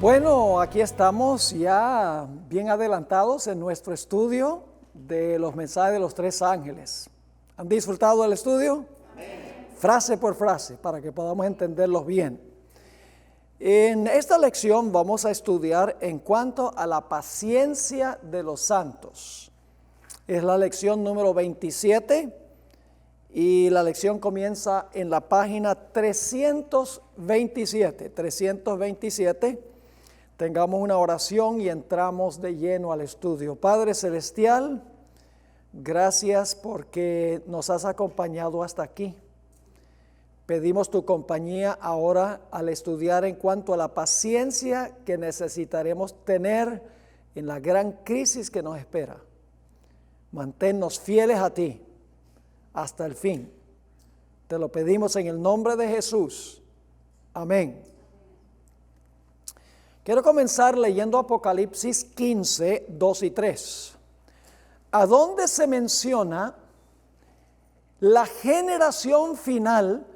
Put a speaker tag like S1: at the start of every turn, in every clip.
S1: Bueno, aquí estamos ya bien adelantados en nuestro estudio de los mensajes de los tres ángeles. ¿Han disfrutado del estudio? Amén. Frase por frase, para que podamos entenderlos bien. En esta lección vamos a estudiar en cuanto a la paciencia de los santos. Es la lección número 27 y la lección comienza en la página 327. Tengamos una oración y entramos de lleno al estudio. Padre Celestial, gracias porque nos has acompañado hasta aquí. Pedimos tu compañía ahora al estudiar en cuanto a la paciencia que necesitaremos tener en la gran crisis que nos espera. Manténnos fieles a ti hasta el fin. Te lo pedimos en el nombre de Jesús. Amén. Quiero comenzar leyendo Apocalipsis 15, 2 y 3, a donde se menciona la generación final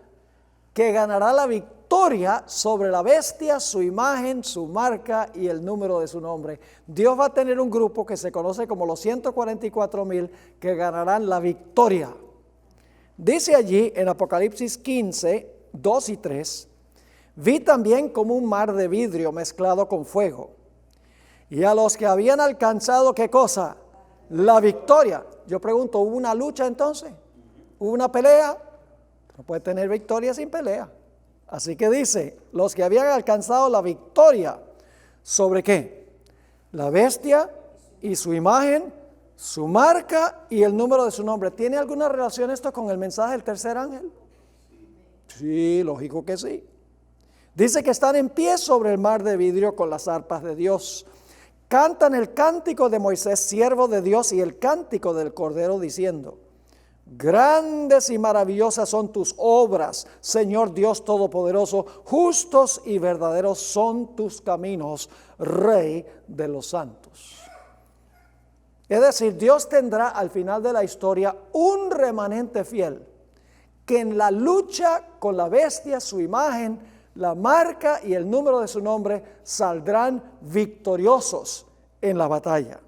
S1: que ganará la victoria sobre la bestia, su imagen, su marca y el número de su nombre. Dios va a tener un grupo que se conoce como los 144,000 que ganarán la victoria. Dice allí en Apocalipsis 15, 2 y 3, vi también como un mar de vidrio mezclado con fuego, y a los que habían alcanzado, ¿qué cosa? La victoria. Yo pregunto, ¿hubo una lucha entonces? ¿Hubo una pelea? No puede tener victoria sin pelea. Así que dice, los que habían alcanzado la victoria, ¿sobre qué? La bestia y su imagen, su marca y el número de su nombre. ¿Tiene alguna relación esto con el mensaje del tercer ángel? Sí, lógico que sí. Dice que están en pie sobre el mar de vidrio con las arpas de Dios. Cantan el cántico de Moisés, siervo de Dios, y el cántico del Cordero, diciendo: grandes y maravillosas son tus obras, Señor Dios Todopoderoso. Justos y verdaderos son tus caminos, Rey de los santos. Es decir, Dios tendrá al final de la historia un remanente fiel, que en la lucha con la bestia, su imagen, la marca y el número de su nombre, saldrán victoriosos en la batalla.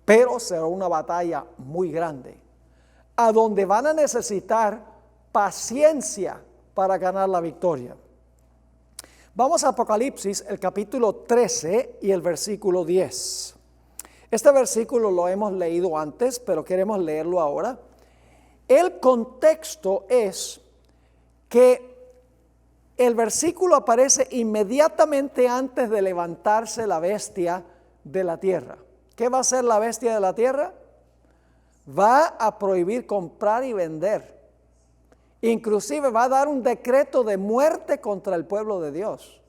S1: Pero será una batalla muy grande, a donde van a necesitar paciencia para ganar la victoria. Vamos a Apocalipsis, el capítulo 13 y el versículo 10. Este versículo lo hemos leído antes, pero queremos leerlo ahora. El contexto es que el versículo aparece inmediatamente antes de levantarse la bestia de la tierra. ¿Qué va a hacer la bestia de la tierra? Va a prohibir comprar y vender. Inclusive va a dar un decreto de muerte contra el pueblo de Dios.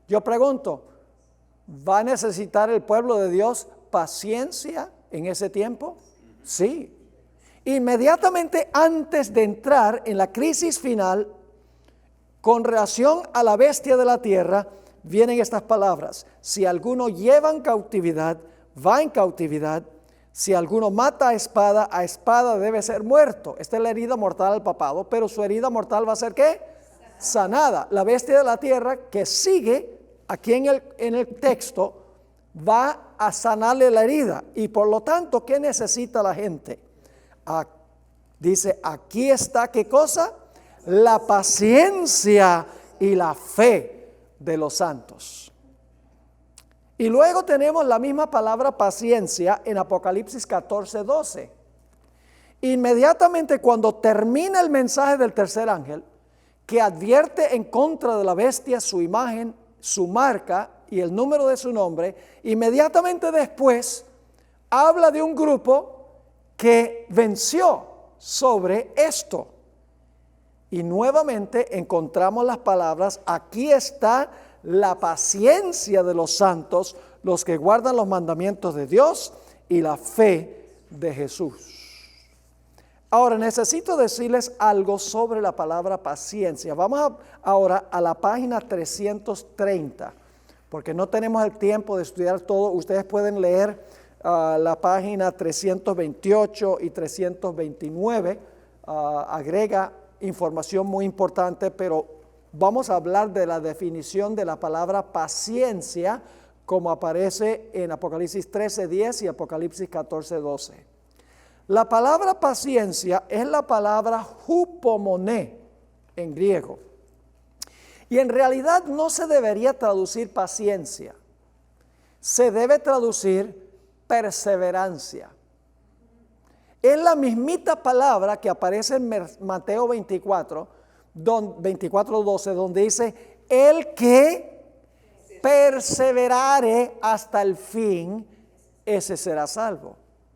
S1: Yo pregunto, ¿va a necesitar el pueblo de Dios paciencia en ese tiempo? Sí. Inmediatamente antes de entrar en la crisis final, con relación a la bestia de la tierra, vienen estas palabras: si alguno lleva en cautividad, va en cautividad. Si alguno mata a espada debe ser muerto. Esta es la herida mortal al papado, pero su herida mortal va a ser ¿qué? Sanada. La bestia de la tierra, que sigue aquí en el texto, va a sanarle la herida. Y por lo tanto, ¿qué necesita la gente? Dice, aquí está, ¿qué cosa? La paciencia y la fe de los santos. Y luego tenemos la misma palabra paciencia en Apocalipsis 14, 12. Inmediatamente cuando termina el mensaje del tercer ángel, que advierte en contra de la bestia, su imagen, su marca y el número de su nombre, inmediatamente después habla de un grupo que venció sobre esto. Y nuevamente encontramos las palabras: aquí está la paciencia de los santos, los que guardan los mandamientos de Dios y la fe de Jesús. Ahora necesito decirles algo sobre la palabra paciencia. Vamos ahora a la página 330, porque no tenemos el tiempo de estudiar todo. Ustedes pueden leer la página 328 y 329, agrega información muy importante, pero vamos a hablar de la definición de la palabra paciencia, como aparece en Apocalipsis 13:10 y Apocalipsis 14:12. La palabra paciencia es la palabra hupomoné en griego. Y en realidad no se debería traducir paciencia, se debe traducir perseverancia. Es la mismita palabra que aparece en Mateo 24:12, donde dice, el que perseverare hasta el fin, ese será salvo.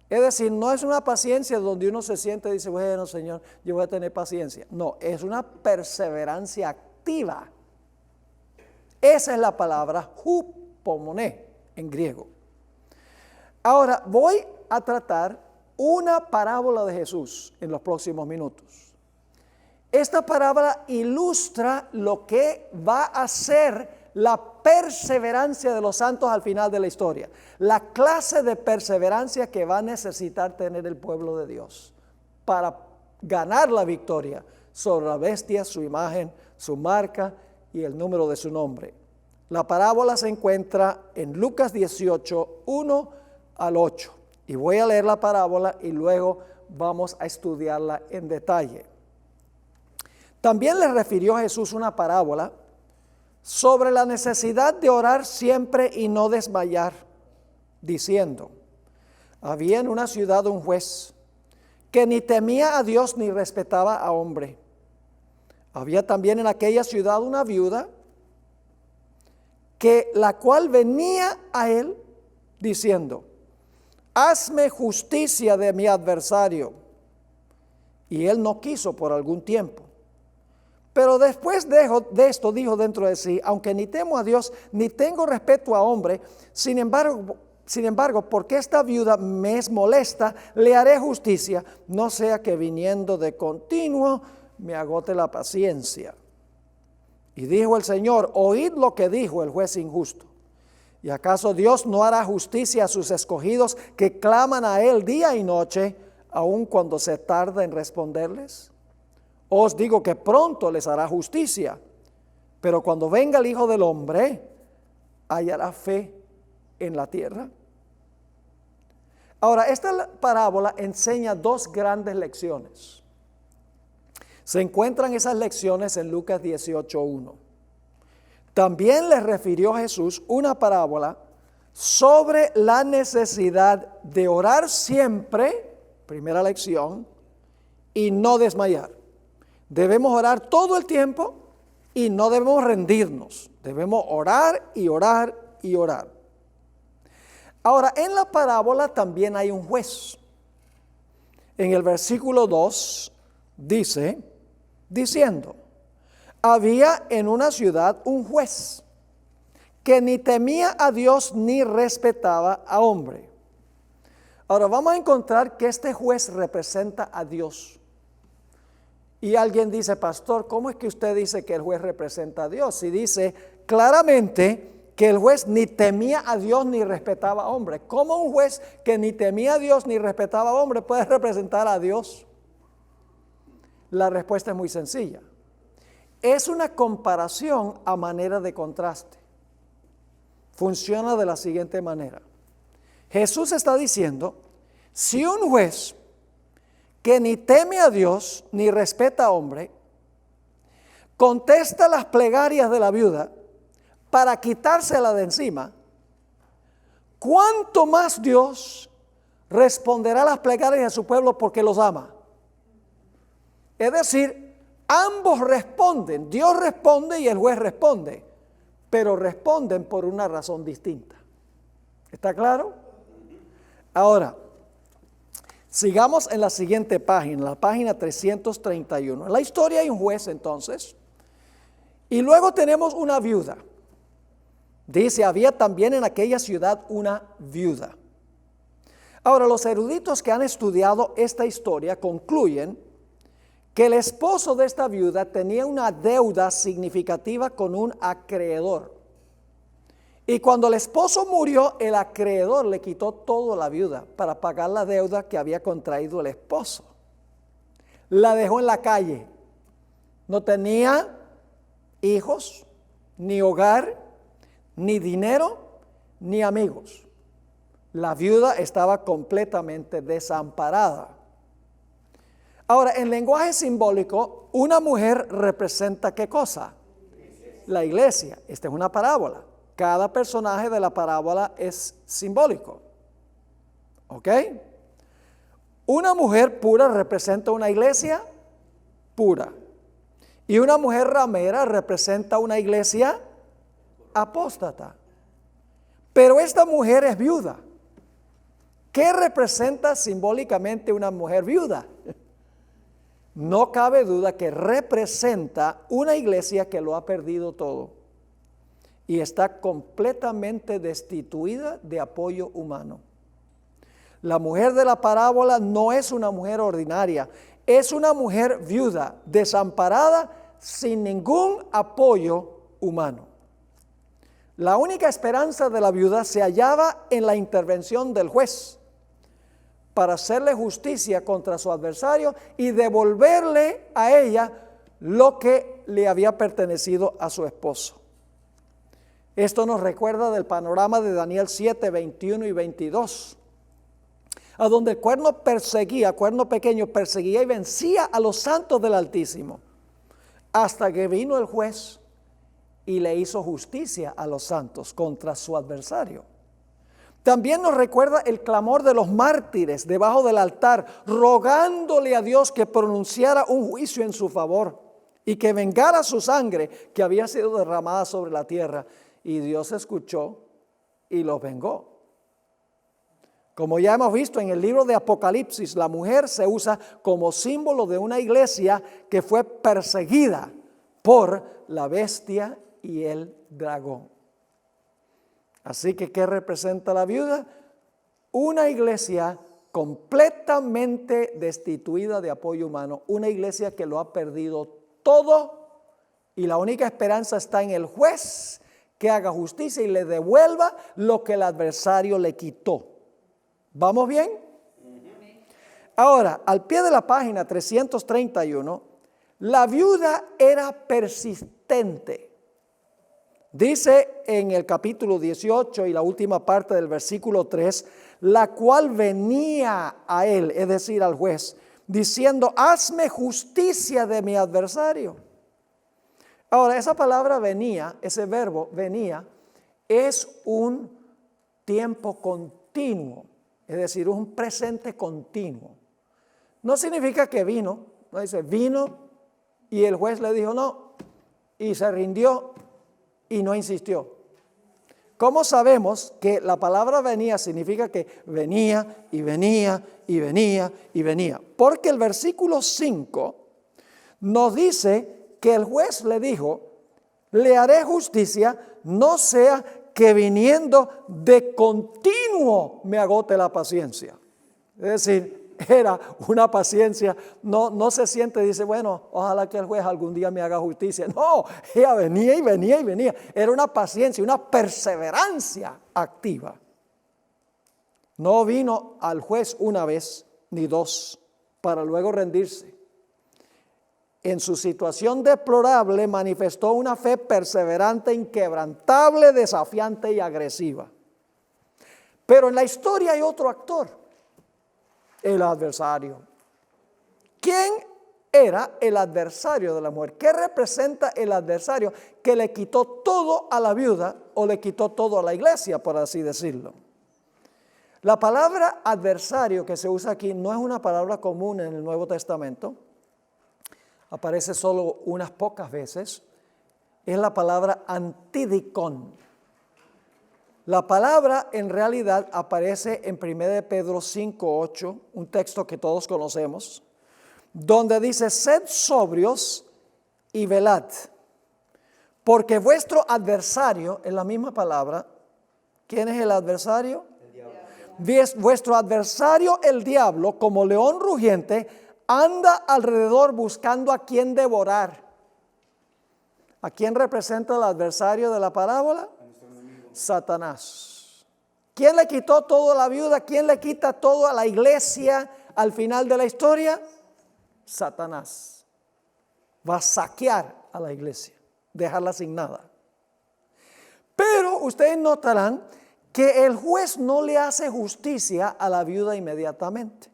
S1: Es decir, no es una paciencia donde uno se siente y dice, bueno, Señor, yo voy a tener paciencia. No, es una perseverancia activa. Esa es la palabra hupomoné en griego. Ahora voy a tratar una parábola de Jesús en los próximos minutos. Esta parábola ilustra lo que va a ser la perseverancia de los santos al final de la historia. La clase de perseverancia que va a necesitar tener el pueblo de Dios para ganar la victoria sobre la bestia, su imagen, su marca y el número de su nombre. La parábola se encuentra en Lucas 18:1-8. Y voy a leer la parábola y luego vamos a estudiarla en detalle. También le refirió Jesús una parábola sobre la necesidad de orar siempre y no desmayar, diciendo, había en una ciudad un juez que ni temía a Dios ni respetaba a hombre. Había también en aquella ciudad una viuda la cual venía a él diciendo, hazme justicia de mi adversario. Y él no quiso por algún tiempo. Pero después de esto dijo dentro de sí, aunque ni temo a Dios, ni tengo respeto a hombre, sin embargo, porque esta viuda me es molesta, le haré justicia, no sea que viniendo de continuo me agote la paciencia. Y dijo el Señor, oíd lo que dijo el juez injusto. ¿Y acaso Dios no hará justicia a sus escogidos que claman a Él día y noche, aun cuando se tarda en responderles? Os digo que pronto les hará justicia, pero cuando venga el Hijo del Hombre, ¿hallará fe en la tierra? Ahora, esta parábola enseña dos grandes lecciones. Se encuentran esas lecciones en Lucas 18:1. También les refirió Jesús una parábola sobre la necesidad de orar siempre, primera lección, y no desmayar. Debemos orar todo el tiempo y no debemos rendirnos. Debemos orar y orar y orar. Ahora, en la parábola también hay un juez. En el versículo 2 dice, diciendo, había en una ciudad un juez que ni temía a Dios ni respetaba a hombre. Ahora vamos a encontrar que este juez representa a Dios. Y alguien dice, pastor, ¿cómo es que usted dice que el juez representa a Dios? Si dice claramente que el juez ni temía a Dios ni respetaba a hombre. ¿Cómo un juez que ni temía a Dios ni respetaba a hombre puede representar a Dios? La respuesta es muy sencilla. Es una comparación a manera de contraste. Funciona de la siguiente manera. Jesús está diciendo, si un juez que ni teme a Dios ni respeta a hombre, contesta las plegarias de la viuda para quitársela de encima, ¿cuánto más Dios responderá las plegarias de su pueblo porque los ama? Es decir, ambos responden, Dios responde y el juez responde, pero responden por una razón distinta. ¿Está claro? Ahora, sigamos en la siguiente página, la página 331. En la historia hay un juez entonces, y luego tenemos una viuda. Dice, había también en aquella ciudad una viuda. Ahora, los eruditos que han estudiado esta historia concluyen que el esposo de esta viuda tenía una deuda significativa con un acreedor. Y cuando el esposo murió, el acreedor le quitó todo a la viuda para pagar la deuda que había contraído el esposo. La dejó en la calle. No tenía hijos, ni hogar, ni dinero, ni amigos. La viuda estaba completamente desamparada. Ahora, en lenguaje simbólico, una mujer representa ¿qué cosa? La iglesia. Esta es una parábola. Cada personaje de la parábola es simbólico. ¿Ok? Una mujer pura representa una iglesia pura. Y una mujer ramera representa una iglesia apóstata. Pero esta mujer es viuda. ¿Qué representa simbólicamente una mujer viuda? No cabe duda que representa una iglesia que lo ha perdido todo y está completamente destituida de apoyo humano. La mujer de la parábola no es una mujer ordinaria, es una mujer viuda, desamparada, sin ningún apoyo humano. La única esperanza de la viuda se hallaba en la intervención del juez para hacerle justicia contra su adversario y devolverle a ella lo que le había pertenecido a su esposo. Esto nos recuerda del panorama de Daniel 7, 21 y 22, a donde el cuerno pequeño perseguía y vencía a los santos del Altísimo, hasta que vino el juez y le hizo justicia a los santos contra su adversario. También nos recuerda el clamor de los mártires debajo del altar, rogándole a Dios que pronunciara un juicio en su favor y que vengara su sangre que había sido derramada sobre la tierra. Y Dios escuchó y los vengó. Como ya hemos visto en el libro de Apocalipsis, la mujer se usa como símbolo de una iglesia que fue perseguida por la bestia y el dragón. Así que, ¿qué representa la viuda? Una iglesia completamente destituida de apoyo humano, una iglesia que lo ha perdido todo y la única esperanza está en el juez que haga justicia y le devuelva lo que el adversario le quitó. ¿Vamos bien? Ahora, al pie de la página 331, la viuda era persistente. Dice en el capítulo 18 y la última parte del versículo 3, la cual venía a él, es decir, al juez, diciendo, hazme justicia de mi adversario. Ahora, esa palabra venía, ese verbo venía, es un tiempo continuo, es decir, un presente continuo. No significa que vino, no dice vino y el juez le dijo no y se rindió y no insistió. ¿Cómo sabemos que la palabra venía significa que venía y venía y venía y venía? Porque el versículo 5 nos dice que el juez le dijo, le haré justicia, no sea que viniendo de continuo me agote la paciencia. Es decir, era una paciencia, no se siente, dice, bueno, ojalá que el juez algún día me haga justicia. No, ella venía y venía y venía. Era una paciencia, una perseverancia activa. No vino al juez una vez ni dos para luego rendirse. En su situación deplorable manifestó una fe perseverante, inquebrantable, desafiante y agresiva. Pero en la historia hay otro actor. El adversario. ¿Quién era el adversario de la mujer? ¿Qué representa el adversario que le quitó todo a la viuda o le quitó todo a la iglesia, por así decirlo? La palabra adversario que se usa aquí no es una palabra común en el Nuevo Testamento. Aparece solo unas pocas veces. Es la palabra antidicón. La palabra en realidad aparece en 1 Pedro 5:8, un texto que todos conocemos, donde dice, sed sobrios y velad, porque vuestro adversario, en la misma palabra, ¿quién es el adversario? El diablo. Vuestro adversario, el diablo, como león rugiente, anda alrededor buscando a quien devorar. ¿A quién representa el adversario de la parábola? Satanás. ¿Quién le quitó todo a la viuda? ¿Quién le quita todo a la iglesia al final de la historia? Satanás. Va a saquear a la iglesia. dejarla sin nada. Pero ustedes notarán que el juez no le hace justicia a la viuda inmediatamente.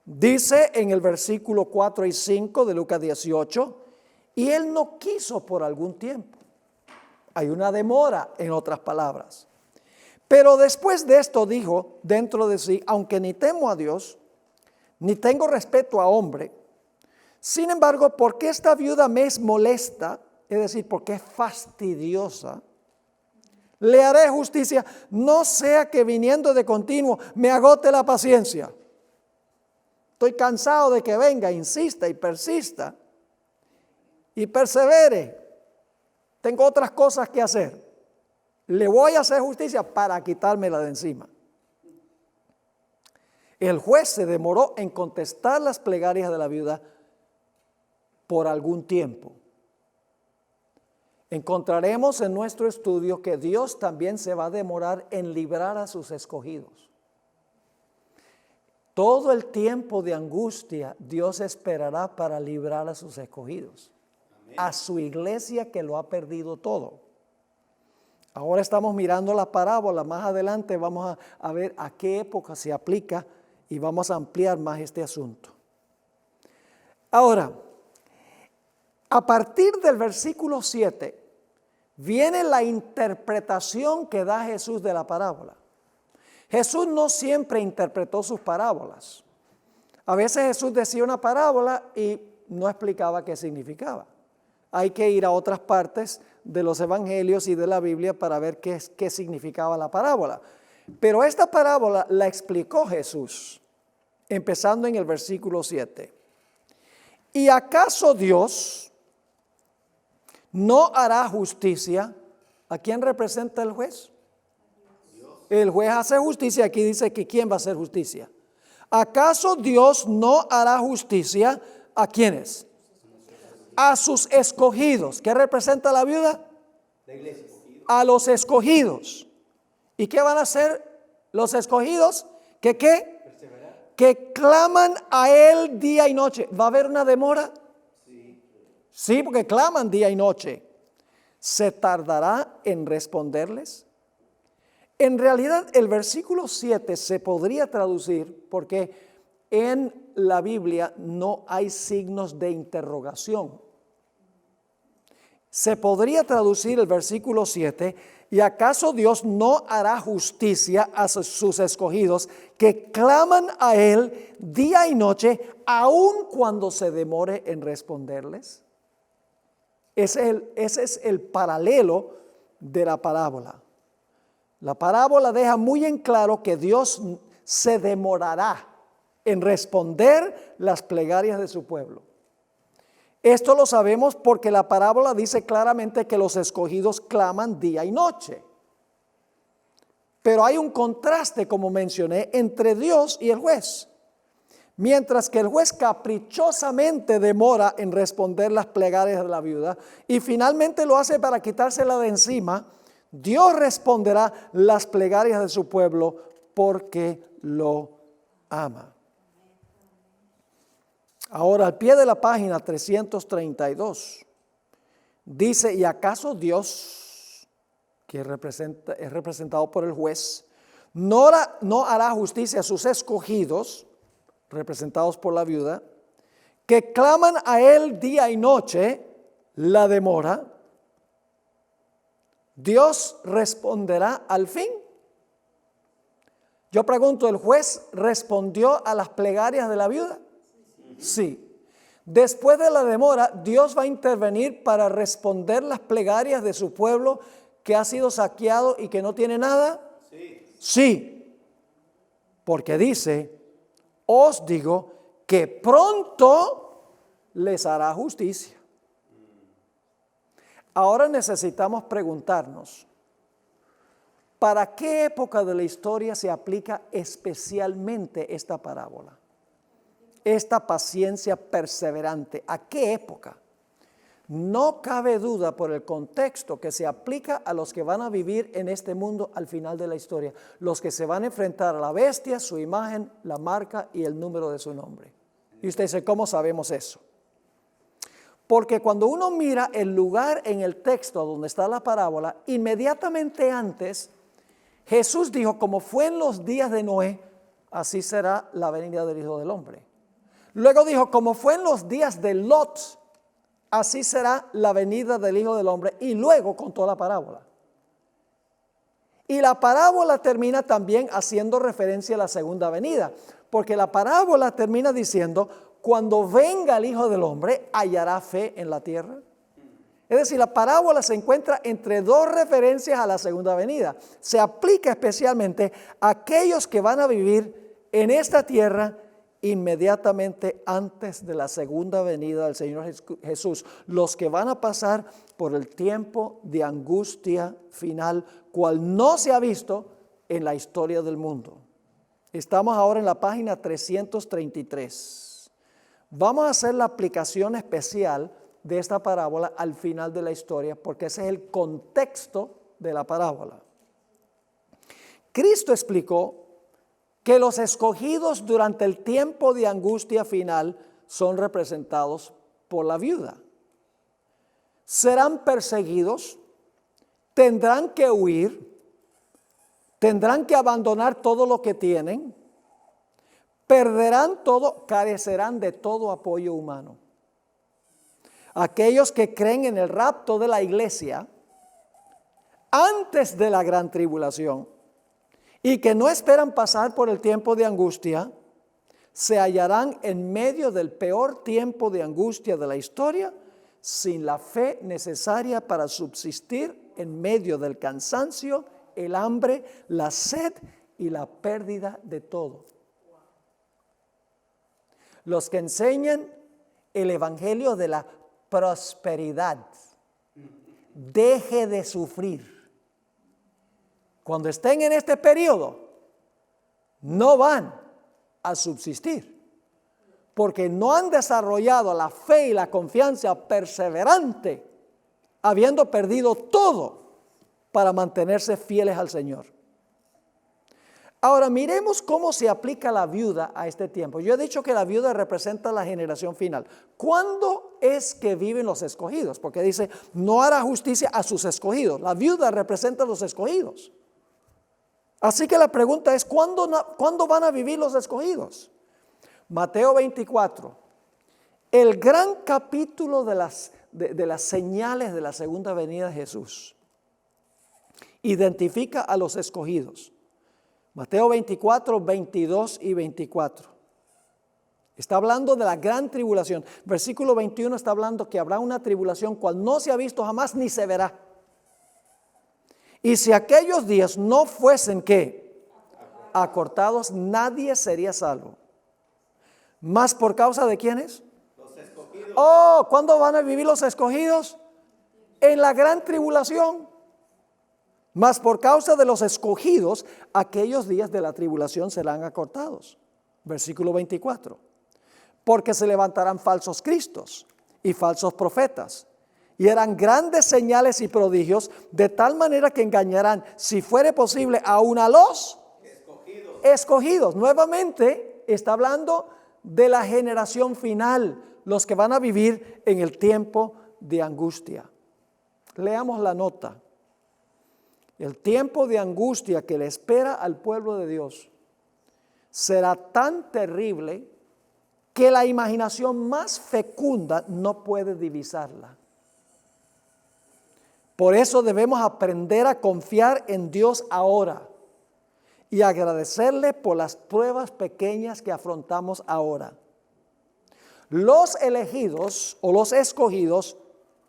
S1: Dice en el versículo 4 y 5 de Lucas 18, y él no quiso por algún tiempo. Hay una demora, en otras palabras. Pero después de esto dijo dentro de sí, aunque ni temo a Dios, ni tengo respeto a hombre, sin embargo, porque esta viuda me es molesta, es decir, porque es fastidiosa, le haré justicia, no sea que viniendo de continuo me agote la paciencia. Estoy cansado de que venga, insista y persista y persevere. Tengo otras cosas que hacer. Le voy a hacer justicia para quitármela de encima. El juez se demoró en contestar las plegarias de la viuda por algún tiempo. Encontraremos en nuestro estudio que Dios también se va a demorar en librar a sus escogidos. Todo el tiempo de angustia Dios esperará para librar a sus escogidos. Amén. A su iglesia que lo ha perdido todo. Ahora estamos mirando la parábola, más adelante vamos a ver a qué época se aplica y vamos a ampliar más este asunto. Ahora, a partir del versículo 7, viene la interpretación que da Jesús de la parábola. Jesús no siempre interpretó sus parábolas. A veces Jesús decía una parábola y no explicaba qué significaba. Hay que ir a otras partes de los evangelios y de la Biblia para ver qué significaba la parábola. Pero esta parábola la explicó Jesús, empezando en el versículo 7. ¿Y acaso Dios no hará justicia? ¿A quién representa el juez? El juez hace justicia. Aquí dice que ¿quién va a hacer justicia? ¿Acaso Dios no hará justicia a quiénes? A sus escogidos. ¿Qué representa la viuda? La iglesia. A los escogidos. ¿Y qué van a hacer los escogidos? ¿Que qué? Perseverar. Que claman a Él día y noche. ¿Va a haber una demora? Sí, porque claman día y noche. ¿Se tardará en responderles? En realidad el versículo 7 se podría traducir porque en la Biblia no hay signos de interrogación. Se podría traducir el versículo 7, ¿y acaso Dios no hará justicia a sus escogidos que claman a Él día y noche, aun cuando se demore en responderles? Ese es el paralelo de la parábola. La parábola deja muy en claro que Dios se demorará en responder las plegarias de su pueblo. Esto lo sabemos porque la parábola dice claramente que los escogidos claman día y noche. Pero hay un contraste, como mencioné, entre Dios y el juez. Mientras que el juez caprichosamente demora en responder las plegarias de la viuda y finalmente lo hace para quitársela de encima, Dios responderá las plegarias de su pueblo porque lo ama. Ahora, al pie de la página 332, dice, ¿y acaso Dios, que es representado por el juez, no hará justicia a sus escogidos, representados por la viuda, que claman a Él día y noche? La demora. ¿Dios responderá al fin? Yo pregunto, ¿el juez respondió a las plegarias de la viuda? Sí. Después de la demora, ¿Dios va a intervenir para responder las plegarias de su pueblo que ha sido saqueado y que no tiene nada? Sí. Porque dice, os digo que pronto les hará justicia. Ahora necesitamos preguntarnos, ¿para qué época de la historia se aplica especialmente esta parábola? Esta paciencia perseverante, ¿a qué época? No cabe duda por el contexto que se aplica a los que van a vivir en este mundo al final de la historia, los que se van a enfrentar a la bestia, su imagen, la marca y el número de su nombre. Y usted dice, ¿cómo sabemos eso? Porque cuando uno mira el lugar en el texto donde está la parábola, inmediatamente antes Jesús dijo, como fue en los días de Noé, así será la venida del Hijo del Hombre. Luego dijo, como fue en los días de Lot, así será la venida del Hijo del Hombre. Y luego contó la parábola. Y la parábola termina también haciendo referencia a la segunda venida. Porque la parábola termina diciendo, cuando venga el Hijo del Hombre, ¿hallará fe en la tierra? Es decir, la parábola se encuentra entre dos referencias a la segunda venida. Se aplica especialmente a aquellos que van a vivir en esta tierra inmediatamente antes de la segunda venida del Señor Jesús. Los que van a pasar por el tiempo de angustia final, cual no se ha visto en la historia del mundo. Estamos ahora en la página 333. Vamos a hacer la aplicación especial de esta parábola al final de la historia, porque ese es el contexto de la parábola. Cristo explicó que los escogidos durante el tiempo de angustia final son representados por la viuda. Serán perseguidos, tendrán que huir, tendrán que abandonar todo lo que tienen, perderán todo, carecerán de todo apoyo humano. Aquellos que creen en el rapto de la iglesia antes de la gran tribulación y que no esperan pasar por el tiempo de angustia, se hallarán en medio del peor tiempo de angustia de la historia, sin la fe necesaria para subsistir en medio del cansancio, el hambre, la sed y la pérdida de todo. Los que enseñan el evangelio de la prosperidad, deje de sufrir. Cuando estén en este periodo, no van a subsistir, porque no han desarrollado la fe y la confianza perseverante, habiendo perdido todo para mantenerse fieles al Señor. Ahora miremos cómo se aplica la viuda a este tiempo. Yo he dicho que la viuda representa la generación final. ¿Cuándo es que viven los escogidos? Porque dice, no hará justicia a sus escogidos. La viuda representa a los escogidos. Así que la pregunta es, ¿cuándo van a vivir los escogidos? Mateo 24, el gran capítulo de las señales de la segunda venida de Jesús, identifica a los escogidos. Mateo 24, 22 y 24. Está hablando de la gran tribulación. Versículo 21 está hablando que habrá una tribulación cual no se ha visto jamás ni se verá. Y si aquellos días no fuesen, ¿qué? Acortados, nadie sería salvo. ¿Más por causa de quiénes?
S2: Los escogidos.
S1: Oh, ¿cuándo van a vivir los escogidos? En la gran tribulación. Mas por causa de los escogidos, aquellos días de la tribulación serán acortados. Versículo 24. Porque se levantarán falsos cristos y falsos profetas, y harán grandes señales y prodigios, de tal manera que engañarán, si fuere posible, aún a los escogidos. Nuevamente está hablando de la generación final, los que van a vivir en el tiempo de angustia. Leamos la nota. El tiempo de angustia que le espera al pueblo de Dios será tan terrible que la imaginación más fecunda no puede divisarla. Por eso debemos aprender a confiar en Dios ahora y agradecerle por las pruebas pequeñas que afrontamos ahora. Los elegidos o los escogidos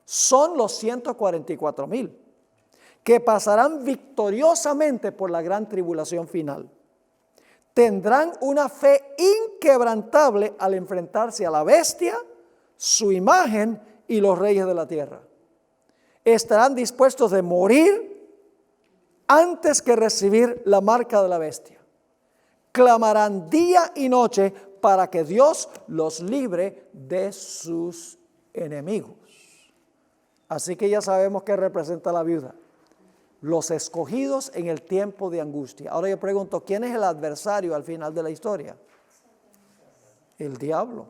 S1: son los 144,000. Que pasarán victoriosamente por la gran tribulación final. Tendrán una fe inquebrantable al enfrentarse a la bestia, su imagen y los reyes de la tierra. Estarán dispuestos de morir antes que recibir la marca de la bestia. Clamarán día y noche para que Dios los libre de sus enemigos. Así que ya sabemos qué representa la viuda. Los escogidos en el tiempo de angustia. Ahora yo pregunto, ¿quién es el adversario al final de la historia? El diablo.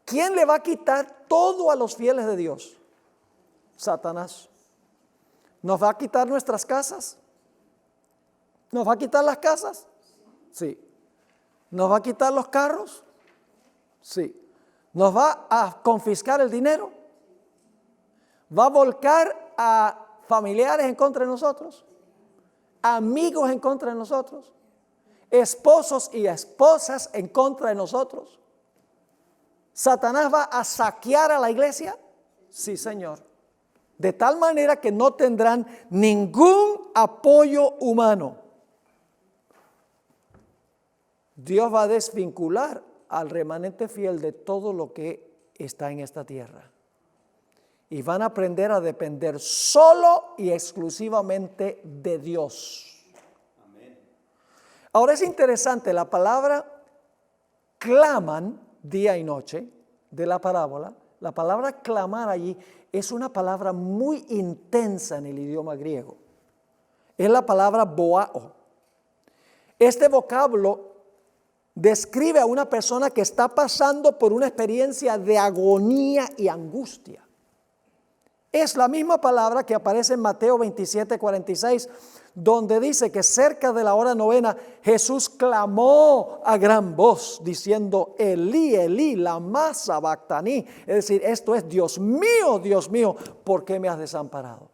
S1: ¿Quién le va a quitar todo a los fieles de Dios? Satanás. ¿Nos va a quitar nuestras casas? ¿Nos va a quitar las casas? Sí. ¿Nos va a quitar los carros? Sí. ¿Nos va a confiscar el dinero? ¿Va a volcar a familiares en contra de nosotros? ¿Amigos en contra de nosotros? ¿Esposos y esposas en contra de nosotros? ¿Satanás va a saquear a la iglesia? Sí, Señor. De tal manera que no tendrán ningún apoyo humano. Dios va a desvincular al remanente fiel de todo lo que está en esta tierra. Y van a aprender a depender solo y exclusivamente de Dios. Amén. Ahora es interesante, la palabra claman día y noche de la parábola. La palabra clamar allí es una palabra muy intensa en el idioma griego. Es la palabra boao. Este vocablo describe a una persona que está pasando por una experiencia de agonía y angustia. Es la misma palabra que aparece en Mateo 27:46, donde dice que cerca de la hora novena Jesús clamó a gran voz diciendo: Elí, Elí, lama sabactani. Es decir, esto es: Dios mío, ¿por qué me has desamparado?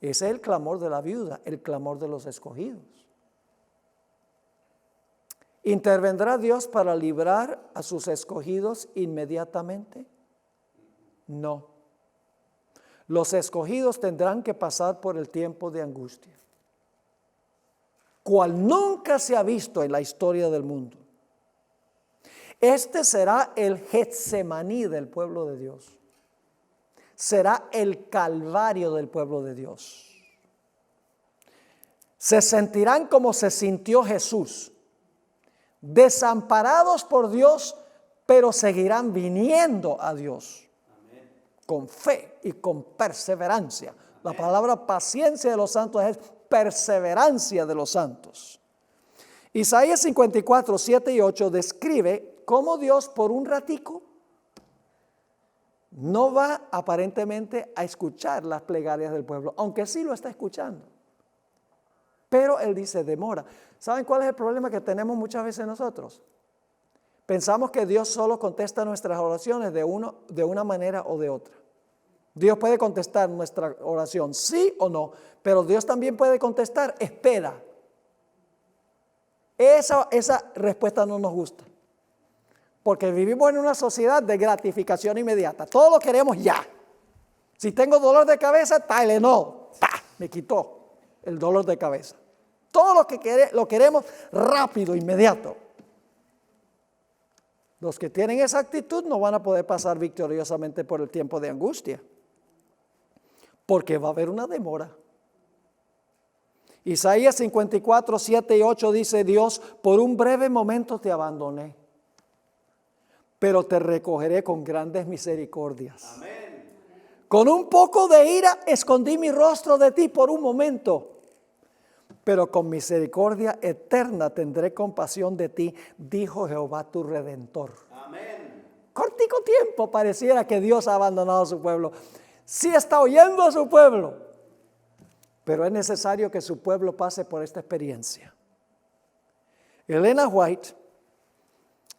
S1: Ese es el clamor de la viuda, el clamor de los escogidos. ¿Intervendrá Dios para librar a sus escogidos inmediatamente? No. Los escogidos tendrán que pasar por el tiempo de angustia, cual nunca se ha visto en la historia del mundo. Este será el Getsemaní del pueblo de Dios. Será el Calvario del pueblo de Dios. Se sentirán como se sintió Jesús, desamparados por Dios, pero seguirán viniendo a Dios. Con fe y con perseverancia. La palabra paciencia de los santos es perseverancia de los santos. Isaías 54, 7 y 8 describe cómo Dios por un ratico no va aparentemente a escuchar las plegarias del pueblo, aunque sí lo está escuchando. Pero Él dice demora. ¿Saben cuál es el problema que tenemos muchas veces nosotros? Pensamos que Dios solo contesta nuestras oraciones de una manera o de otra. Dios puede contestar nuestra oración sí o no, pero Dios también puede contestar espera. Esa respuesta no nos gusta, porque vivimos en una sociedad de gratificación inmediata. Todo lo queremos ya. Si tengo dolor de cabeza, Tylenol, me quitó el dolor de cabeza. Todo lo queremos rápido, inmediato. Los que tienen esa actitud no van a poder pasar victoriosamente por el tiempo de angustia, porque va a haber una demora. Isaías 54, 7 y 8 dice: Dios, por un breve momento te abandoné, pero te recogeré con grandes misericordias. Amén. Con un poco de ira escondí mi rostro de ti por un momento, pero con misericordia eterna tendré compasión de ti, dijo Jehová tu Redentor. Amén. Cortico tiempo pareciera que Dios ha abandonado a su pueblo. Sí está oyendo a su pueblo, pero es necesario que su pueblo pase por esta experiencia. Elena White,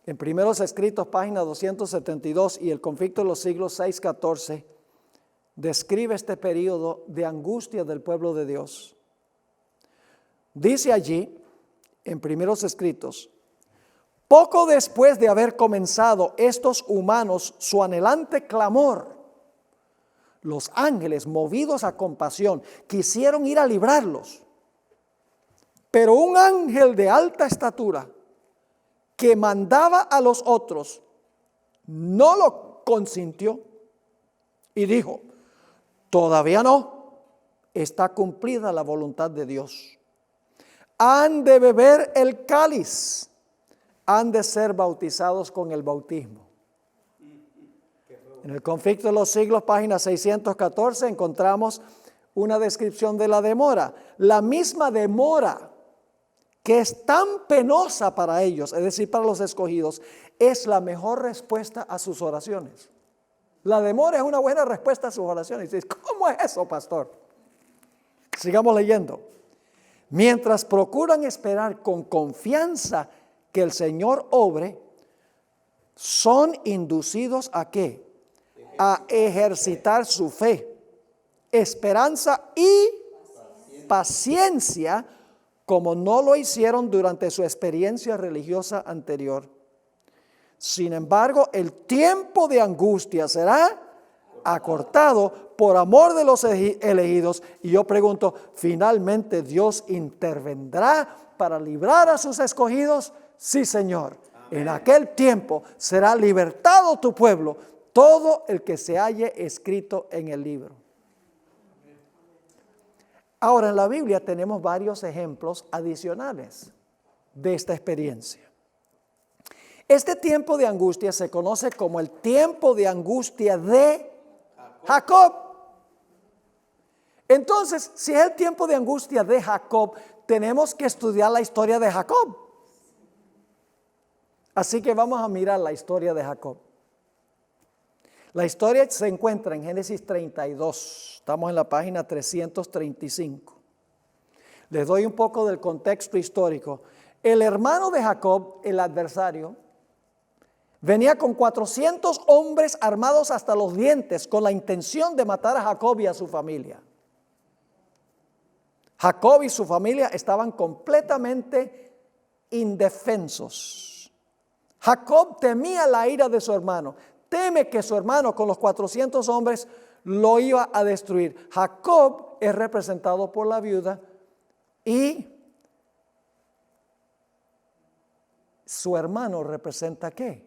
S1: en Primeros Escritos, página 272, y el conflicto de los siglos 6-14, describe este periodo de angustia del pueblo de Dios. Dice allí, en Primeros Escritos: poco después de haber comenzado estos humanos su anhelante clamor, los ángeles, movidos a compasión, quisieron ir a librarlos. Pero un ángel de alta estatura, que mandaba a los otros, no lo consintió y dijo: todavía no, está cumplida la voluntad de Dios. Han de beber el cáliz, han de ser bautizados con el bautismo. En el conflicto de los siglos, página 614, encontramos una descripción de la demora. La misma demora que es tan penosa para ellos, es decir, para los escogidos, es la mejor respuesta a sus oraciones. La demora es una buena respuesta a sus oraciones. Dices, ¿cómo es eso, pastor? Sigamos leyendo. Mientras procuran esperar con confianza que el Señor obre, son inducidos ¿a qué? A ejercitar su fe, esperanza y paciencia, como no lo hicieron durante su experiencia religiosa anterior. Sin embargo, el tiempo de angustia será acortado por amor de los elegidos. Y yo pregunto, ¿finalmente Dios intervendrá para librar a sus escogidos? Sí, Señor. Amén. En aquel tiempo será libertado tu pueblo, todo el que se halle escrito en el libro. Ahora, en la Biblia tenemos varios ejemplos adicionales de esta experiencia. Este tiempo de angustia se conoce como el tiempo de angustia de Jacob. Entonces, si es el tiempo de angustia de Jacob, tenemos que estudiar la historia de Jacob. Así que vamos a mirar la historia de Jacob. La historia se encuentra en Génesis 32. Estamos en la página 335. Les doy un poco del contexto histórico. El hermano de Jacob, el adversario, venía con 400 hombres armados hasta los dientes con la intención de matar a Jacob y a su familia. Jacob y su familia estaban completamente indefensos. Jacob temía la ira de su hermano. Teme que su hermano con los 400 hombres lo iba a destruir. Jacob es representado por la viuda y su hermano representa ¿qué?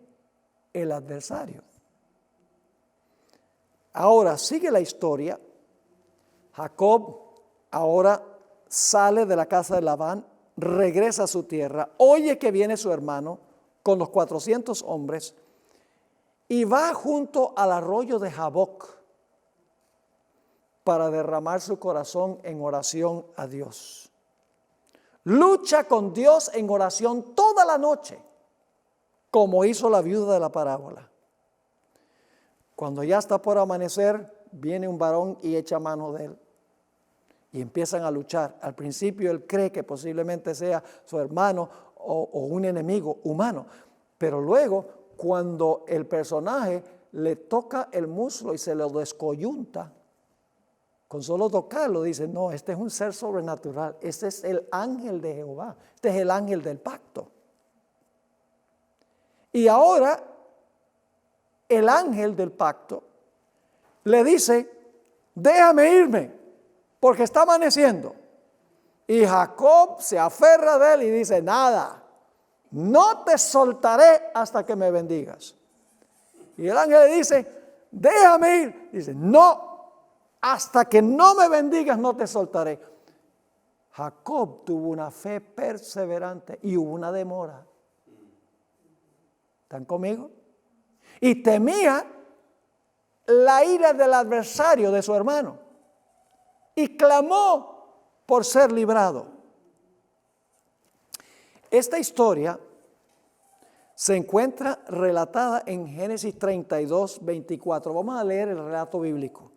S1: El adversario. Ahora sigue la historia. Jacob ahora sale de la casa de Labán, regresa a su tierra, oye que viene su hermano con los 400 hombres y va junto al arroyo de Jaboc para derramar su corazón en oración a Dios. Lucha con Dios en oración toda la noche, como hizo la viuda de la parábola. Cuando ya está por amanecer, viene un varón y echa mano de él. Y empiezan a luchar. Al principio él cree que posiblemente sea su hermano o un enemigo humano. Pero luego, cuando el personaje le toca el muslo y se lo descoyunta, con solo tocarlo dice, no, este es un ser sobrenatural. Este es el ángel de Jehová. Este es el ángel del pacto. Y ahora el ángel del pacto le dice, déjame irme, porque está amaneciendo. Y Jacob se aferra de él y dice, nada, no te soltaré hasta que me bendigas. Y el ángel le dice, déjame ir. Dice, no, hasta que no me bendigas no te soltaré. Jacob tuvo una fe perseverante y hubo una demora. ¿Están conmigo? Y temía la ira del adversario de su hermano. Y clamó por ser librado. Esta historia se encuentra relatada en Génesis 32, 24. Vamos a leer el relato bíblico.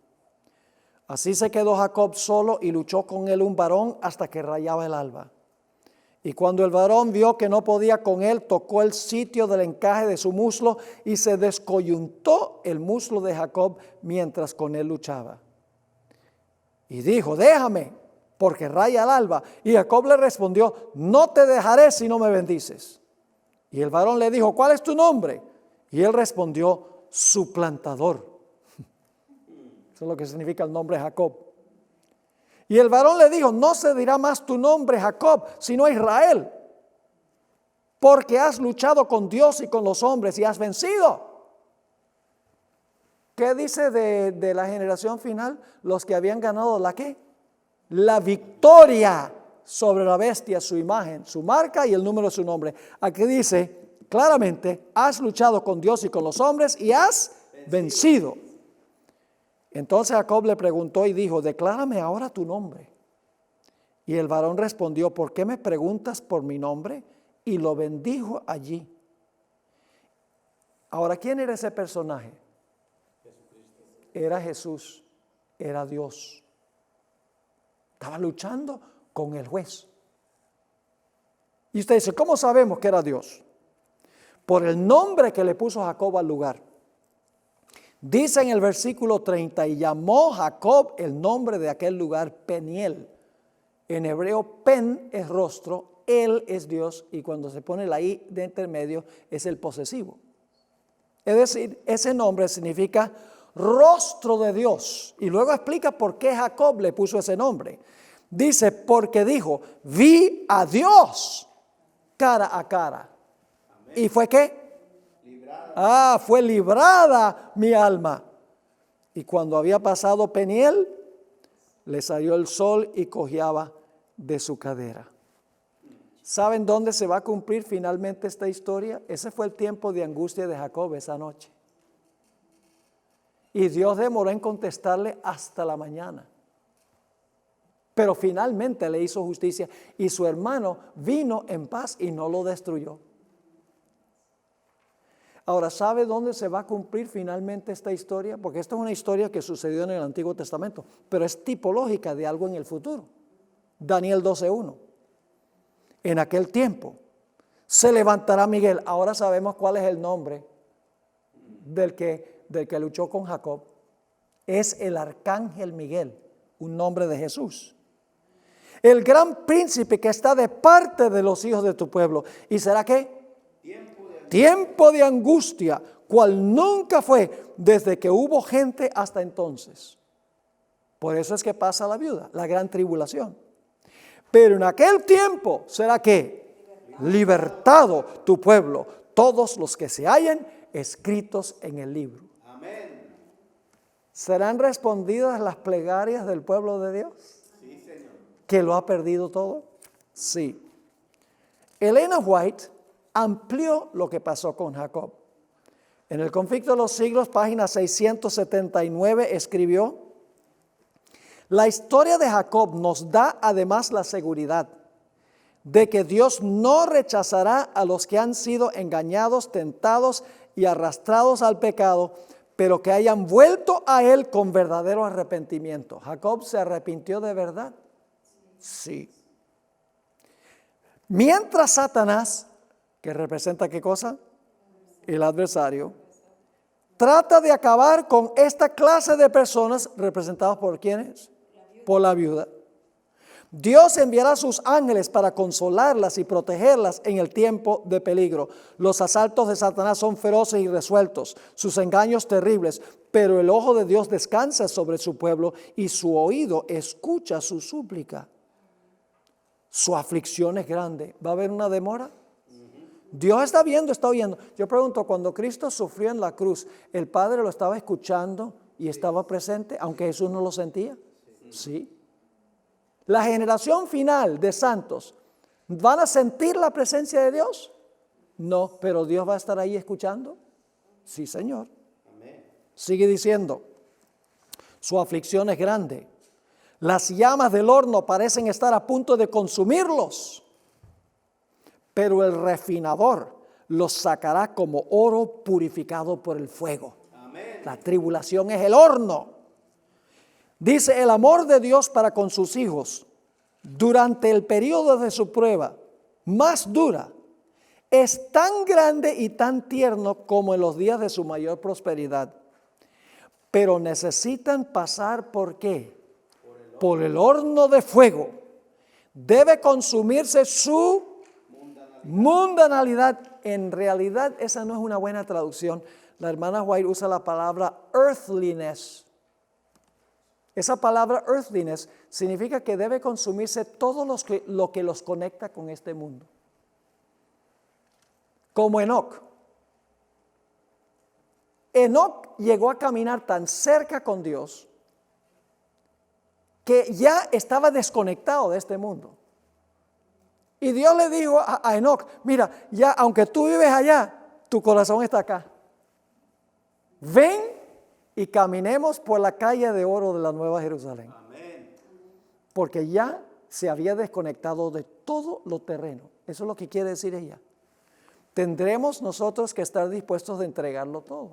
S1: Así se quedó Jacob solo y luchó con él un varón hasta que rayaba el alba. Y cuando el varón vio que no podía con él, tocó el sitio del encaje de su muslo y se descoyuntó el muslo de Jacob mientras con él luchaba. Y dijo, déjame, porque raya el alba. Y Jacob le respondió, no te dejaré si no me bendices. Y el varón le dijo, ¿cuál es tu nombre? Y él respondió, suplantador. Eso es lo que significa el nombre Jacob. Y el varón le dijo, no se dirá más tu nombre Jacob, sino Israel, porque has luchado con Dios y con los hombres y has vencido. ¿Qué dice de la generación final? Los que habían ganado ¿la qué? La victoria sobre la bestia, su imagen, su marca y el número de su nombre. Aquí dice claramente, has luchado con Dios y con los hombres y has vencido. Entonces Jacob le preguntó y dijo, declárame ahora tu nombre. Y el varón respondió, ¿por qué me preguntas por mi nombre? Y lo bendijo allí. Ahora, ¿quién era ese personaje? Era Jesús, era Dios. Estaba luchando con el juez. Y usted dice, ¿cómo sabemos que era Dios? Por el nombre que le puso Jacob al lugar. Dice en el versículo 30, y llamó Jacob el nombre de aquel lugar Peniel. En hebreo, pen es rostro, él es Dios, y cuando se pone la i de intermedio es el posesivo. Es decir, ese nombre significa rostro de Dios. Y luego explica por qué Jacob le puso ese nombre. Dice, porque dijo, vi a Dios cara a cara. Amén. ¿Y fue qué? Librada. Fue librada mi alma. Y cuando había pasado Peniel, le salió el sol y cojeaba de su cadera. ¿Saben dónde se va a cumplir finalmente esta historia? Ese fue el tiempo de angustia de Jacob esa noche. Y Dios demoró en contestarle hasta la mañana. Pero finalmente le hizo justicia y su hermano vino en paz y no lo destruyó. Ahora, ¿sabe dónde se va a cumplir finalmente esta historia? Porque esta es una historia que sucedió en el Antiguo Testamento, pero es tipológica de algo en el futuro. Daniel 12:1. En aquel tiempo se levantará Miguel. Ahora sabemos cuál es el nombre del que luchó con Jacob. Es el arcángel Miguel, un nombre de Jesús. El gran príncipe que está de parte de los hijos de tu pueblo. ¿Y será qué? Tiempo de angustia, cual nunca fue desde que hubo gente hasta entonces. Por eso es que pasa la viuda, la gran tribulación. Pero en aquel tiempo será que libertado tu pueblo, todos los que se hallen escritos en el libro. Amén. ¿Serán respondidas las plegarias del pueblo de Dios? Sí, Señor. ¿Que lo ha perdido todo? Sí. Elena White amplió lo que pasó con Jacob. En el conflicto de los siglos, página 679, escribió: la historia de Jacob nos da además la seguridad de que Dios no rechazará a los que han sido engañados, tentados y arrastrados al pecado, pero que hayan vuelto a Él con verdadero arrepentimiento. ¿Jacob se arrepintió de verdad? Sí. Mientras Satanás, que representa ¿qué cosa? El adversario, trata de acabar con esta clase de personas representadas por ¿quiénes? Por la viuda. Dios enviará a sus ángeles para consolarlas y protegerlas en el tiempo de peligro. Los asaltos de Satanás son feroces y resueltos, sus engaños terribles, pero el ojo de Dios descansa sobre su pueblo y su oído escucha su súplica. Su aflicción es grande. ¿Va a haber una demora? Dios está viendo, está oyendo. Yo pregunto, cuando Cristo sufrió en la cruz, ¿el Padre lo estaba escuchando y estaba presente, aunque Jesús no lo sentía? Sí. La generación final de santos, ¿van a sentir la presencia de Dios? No, pero Dios va a estar ahí escuchando. Sí, Señor. Amén. Sigue diciendo, su aflicción es grande. Las llamas del horno parecen estar a punto de consumirlos, pero el refinador los sacará como oro purificado por el fuego. Amén. La tribulación es el horno. Dice, el amor de Dios para con sus hijos durante el periodo de su prueba más dura es tan grande y tan tierno como en los días de su mayor prosperidad. Pero necesitan pasar ¿por qué? Por el horno de fuego. Debe consumirse su mundanalidad. En realidad esa no es una buena traducción. La hermana White usa la palabra earthliness. Esa palabra earthliness significa que debe consumirse todo lo que los conecta con este mundo. Como Enoc. Enoc llegó a caminar tan cerca con Dios que ya estaba desconectado de este mundo. Y Dios le dijo a Enoc, mira, ya aunque tú vives allá, tu corazón está acá. Ven y caminemos por la calle de oro de la Nueva Jerusalén. Amén. Porque ya se había desconectado de todo lo terreno. Eso es lo que quiere decir ella. Tendremos nosotros que estar dispuestos de entregarlo todo.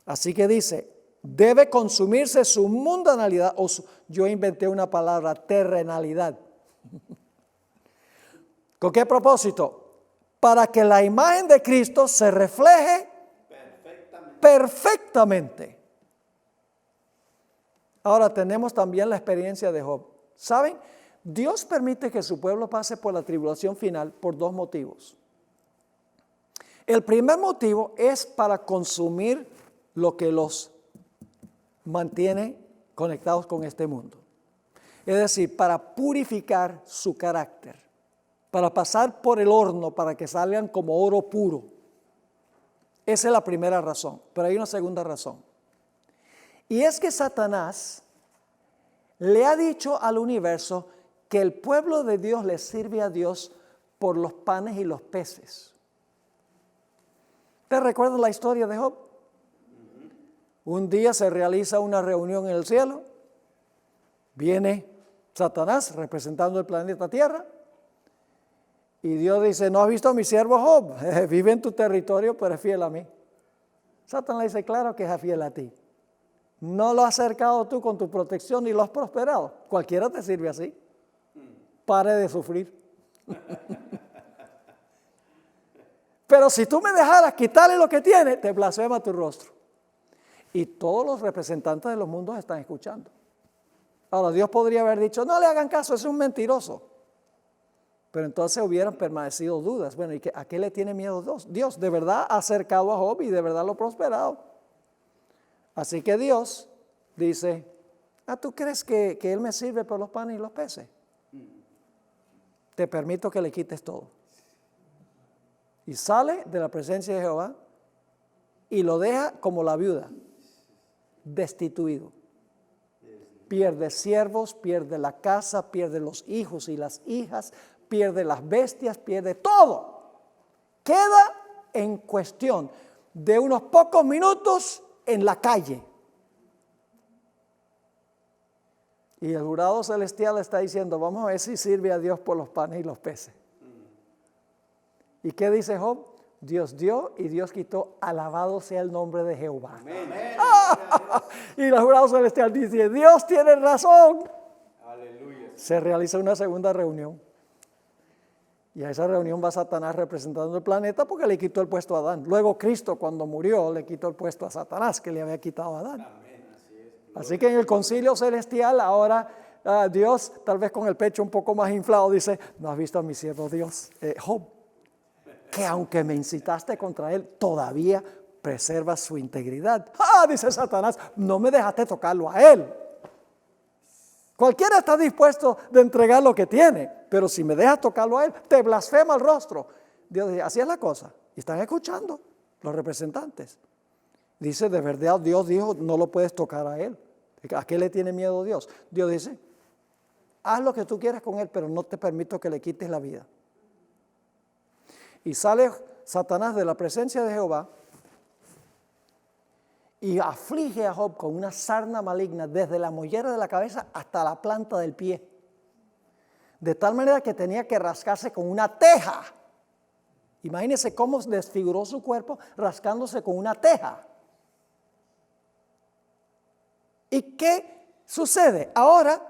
S1: Así que dice, debe consumirse su mundanalidad, yo inventé una palabra, terrenalidad. ¿Con qué propósito? Para que la imagen de Cristo se refleje perfectamente. Ahora tenemos también la experiencia de Job. ¿Saben? Dios permite que su pueblo pase por la tribulación final por dos motivos. El primer motivo es para consumir lo que los mantiene conectados con este mundo. Es decir, para purificar su carácter, para pasar por el horno para que salgan como oro puro. Esa es la primera razón, pero hay una segunda razón. Y es que Satanás le ha dicho al universo que el pueblo de Dios le sirve a Dios por los panes y los peces. ¿Te recuerdas la historia de Job? Un día se realiza una reunión en el cielo, viene Satanás representando el planeta Tierra y Dios dice, ¿no has visto a mi siervo Job? Vive en tu territorio, pero es fiel a mí. Satanás le dice, claro que es fiel a ti. No lo has cercado tú con tu protección y lo has prosperado. Cualquiera te sirve así. Pare de sufrir. Pero si tú me dejaras quitarle lo que tiene, te blasfema tu rostro. Y todos los representantes de los mundos están escuchando. Ahora, Dios podría haber dicho, no le hagan caso, es un mentiroso. Pero entonces hubieran permanecido dudas. Bueno, ¿y a qué le tiene miedo Dios? Dios de verdad ha acercado a Job y de verdad lo ha prosperado. Así que Dios dice, ¿tú crees que Él me sirve por los panes y los peces? Te permito que le quites todo. Y sale de la presencia de Jehová y lo deja como la viuda, destituido. Pierde siervos, pierde la casa, pierde los hijos y las hijas, pierde las bestias, pierde todo. Queda en cuestión de unos pocos minutos en la calle. Y el jurado celestial está diciendo, vamos a ver si sirve a Dios por los panes y los peces. ¿Y qué dice Job? Dios dio y Dios quitó, alabado sea el nombre de Jehová. Amén. Y el jurado celestial dice, Dios tiene razón. Aleluya. Se realiza una segunda reunión. Y a esa reunión va Satanás representando el planeta porque le quitó el puesto a Adán. Luego Cristo cuando murió le quitó el puesto a Satanás que le había quitado a Adán. Amén. Así que en el concilio celestial ahora Dios, tal vez con el pecho un poco más inflado, dice, ¿no has visto a mi siervo Dios, Job? Que aunque me incitaste contra él, todavía preserva su integridad. Dice Satanás, no me dejaste tocarlo a él. Cualquiera está dispuesto de entregar lo que tiene, pero si me dejas tocarlo a él, te blasfema el rostro. Dios dice, así es la cosa. Y están escuchando los representantes. Dice, de verdad, Dios dijo, no lo puedes tocar a él. ¿A qué le tiene miedo Dios? Dios dice, haz lo que tú quieras con él, pero no te permito que le quites la vida. Y sale Satanás de la presencia de Jehová y aflige a Job con una sarna maligna desde la mollera de la cabeza hasta la planta del pie. De tal manera que tenía que rascarse con una teja. Imagínense cómo desfiguró su cuerpo rascándose con una teja. ¿Y qué sucede? Ahora